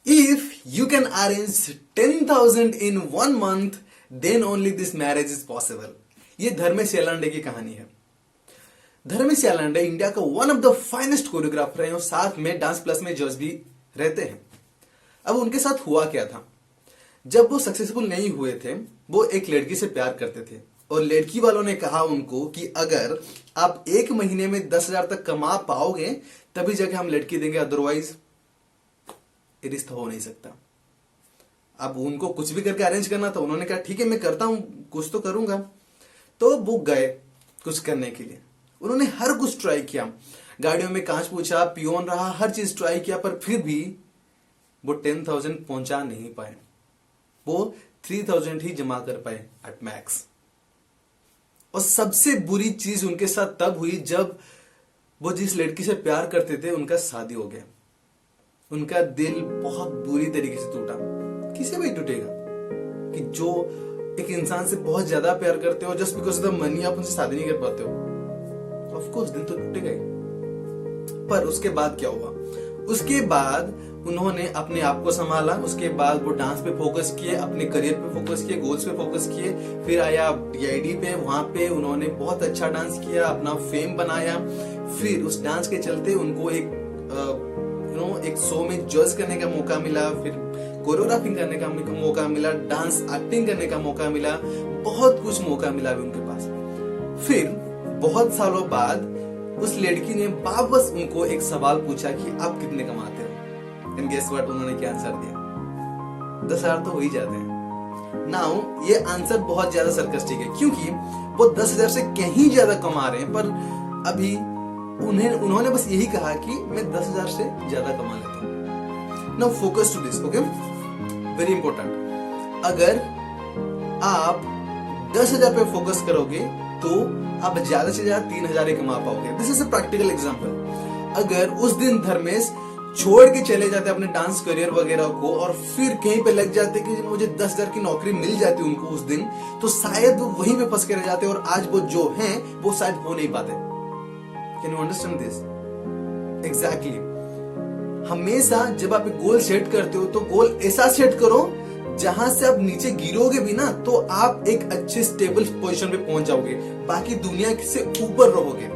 If you can arrange 10,000 in 1 month, then only this marriage is possible. ये धर्मेश यालांडे की कहानी है। धर्मेश यालांडे इंडिया का one of the finest choreographer हैं और साथ में डांस प्लस में जज भी रहते हैं। अब उनके साथ हुआ क्या था, जब वो सक्सेसफुल नहीं हुए थे, वो एक लड़की से प्यार करते थे और लड़की वालों ने कहा उनको कि अगर आप 1 महीने में 10,000 तक कमा पाओगे तभी जाके हम लड़की देंगे, अदरवाइज ये रिश्ता हो नहीं सकता। अब उनको कुछ भी करके अरेंज करना था, उन्होंने कहा ठीक है मैं करता हूं, कुछ तो करूंगा। तो वो गए कुछ करने के लिए, उन्होंने हर कुछ ट्राई किया, गाड़ियों में कांच पूछा, पियोन रहा, हर चीज ट्राई किया, पर फिर भी वो 10,000 पहुंचा नहीं पाए। वो 3,000 ही जमा कर पाए एट मैक्स। और सबसे बुरी चीज उनके साथ तब हुई जब वो जिस लड़की से प्यार करते थे उनका शादी हो गया। उनका दिल बहुत बुरी तरीके से टूटा। किसे भी टूटेगा कि जो एक इंसान से बहुत ज्यादा प्यार करते हो, just because of the money आप उनसे शादी नहीं कर पाते हो। ऑफ कोर्स दिल तो टूटेगा ही। पर उसके बाद क्या हुआ, उसके बाद उन्होंने अपने आप को संभाला। उसके बाद वो डांस पे फोकस किए, अपने करियर पे फोकस किए, गोल्स पे फोकस किए। फिर आया DID पे, वहां पे उन्होंने बहुत अच्छा डांस किया, अपना फेम बनाया। फिर उस डांस के चलते उनको एक शो में जज करने का मौका मिला, फिर कोरियोग्राफिंग करने का मौका मिला, डांस एक्टिंग करने का मौका मिला, बहुत कुछ मौका मिला भी उनके पास। फिर बहुत सालों बाद उस लड़की ने वापस उनको एक सवाल पूछा कि आप कितने कमाते हो, एंड गेस व्हाट, उन्होंने क्या आंसर दिया, 10,000 तो हो ही जाते हैं। नाउ ये आंसर बहुत ज्यादा सरकास्टिक है, क्योंकि वो 10,000 से कहीं ज्यादा कमा रहे हैं, पर अभी उन्होंने बस यही कहा कि मैं 10,000 से ज्यादा कमा लेता हूं। Now focus to this, okay, very important. अगर आप 10,000 पे फोकस करोगे तो आप ज्यादा से ज्यादा 3,000 ही कमा पाओगे। This is a practical example. अगर उस दिन धर्मेश छोड़ के चले जाते अपने डांस करियर वगैरह को और फिर कहीं पे लग जाते कि मुझे 10,000 की नौकरी मिल जाती उनको उस दिन, तो शायद वो वहीं पे फंस के रह जाते और आज वो जो हैं वो शायद हो नहीं पाते। Can you understand this? Exactly. हमेशा जब आप एक गोल सेट करते हो तो गोल ऐसा सेट करो जहां से आप नीचे गिरोगे भी ना तो आप एक अच्छे स्टेबल पोजीशन पे पहुंच जाओगे, बाकी दुनिया से ऊपर रहोगे।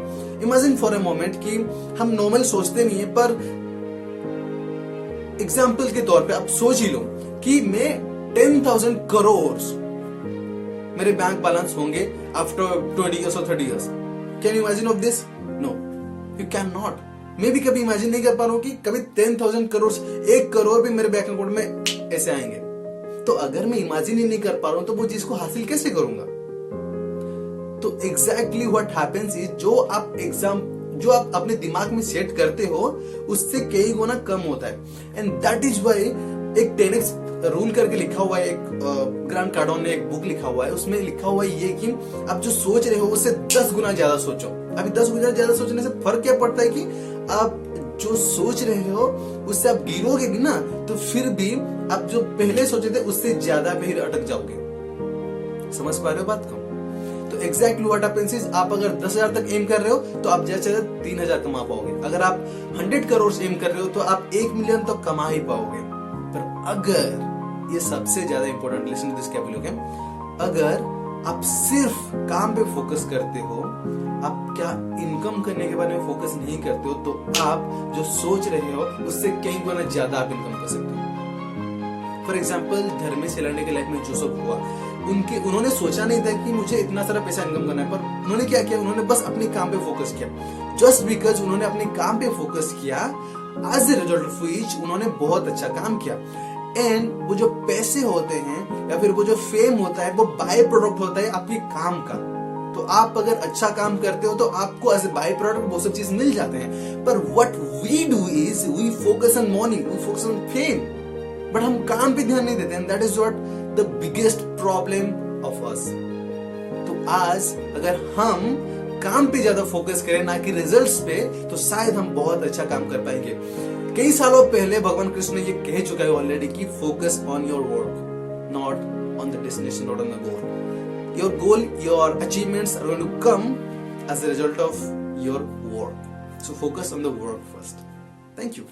इमेजिन फॉर अ मोमेंट कि हम नॉर्मल सोचते नहीं है, पर एग्जाम्पल के तौर पे आप सोच ही लो कि मैं 10,000 करोड़ मेरे बैंक बैलेंस होंगे आफ्टर 20 years और 30 years। Can you imagine of this? No, you can not. मैं भी कभी इमेजिन नहीं कर पा रहा हूं कि कभी 10,000 करोड़, 1 करोड़ भी मेरे बैंक अकाउंट में ऐसे आएंगे। तो अगर मैं इमेजिन ही नहीं कर पा रहा हूं तो वो चीज को हासिल कैसे करूंगा? तो एग्जैक्टली व्हाट हैपेंस इज, जो आप अपने दिमाग में सेट करते हो उससे कई गुना कम होता है। एंड दैट इज वाई एक 10x रूल करके लिखा हुआ है, एक ग्रांट कार्डोन ने एक बुक लिखा हुआ है, उसमें लिखा हुआ है ये कि आप जो सोच रहे हो उससे 10 गुना ज्यादा सोचो। अभी 10 गुना ज्यादा सोचने से फर्क क्या पड़ता है कि आप जो सोच रहे हो उससे आप गिरोगे भी ना तो फिर भी आप जो पहले सोचे थे उससे ज्यादा फिर अटक जाओगे। समझ पा रहे हो बात को? तो एग्जैक्टली व्हाट हैपेंस इज, आप अगर 10,000 तक एम कर रहे हो तो आप ज्यादा से ज्यादा 3,000 कमा पाओगे। अगर आप 100 करोड़ एम कर रहे हो तो आप 1 मिलियन तक कमा ही पाओगे। पर अगर, ये सबसे ज्यादा important, listen to this carefully, okay, अगर आप सिर्फ काम पे फोकस करते हो, आप क्या इनकम करने के बारे में फोकस नहीं करते हो, तो आप जो सोच रहे हो उससे कई गुना ज्यादा आप इनकम कर सकते हो। फॉर एग्जाम्पल धर्मेश यालांडे के लाइफ में जो सब हुआ, उन्होंने सोचा नहीं था कि मुझे इतना सारा पैसा इनकम करना है, पर उन्होंने क्या किया, उन्होंने बस अपने काम पे फोकस किया। जस्ट बिकॉज उन्होंने अपने काम पे फोकस किया, as a result of which उन्होंने बहुत अच्छा काम किया। एंड वो जो पैसे होते हैं या फिर वो जो फेम होता है वो बाय प्रोडक्ट होता है आपके काम का। तो आप अगर अच्छा काम करते हो तो आपको एज ए बाय प्रोडक्ट वो सब चीज मिल जाते हैं। पर what we do is we focus on money, we focus on fame, but हम काम पे ध्यान नहीं देते हैं। That is what the biggest problem of us. तो आज अगर हम काम पे ज्यादा फोकस करें ना कि रिजल्ट्स पे, तो शायद हम बहुत अच्छा काम कर पाएंगे। कई सालों पहले भगवान कृष्ण ने ये कह चुका है ऑलरेडी कि focus on your work, not on the destination, not on the goal. Your goal, your achievements are going to come as a result of your work. So focus on the work first. Thank you.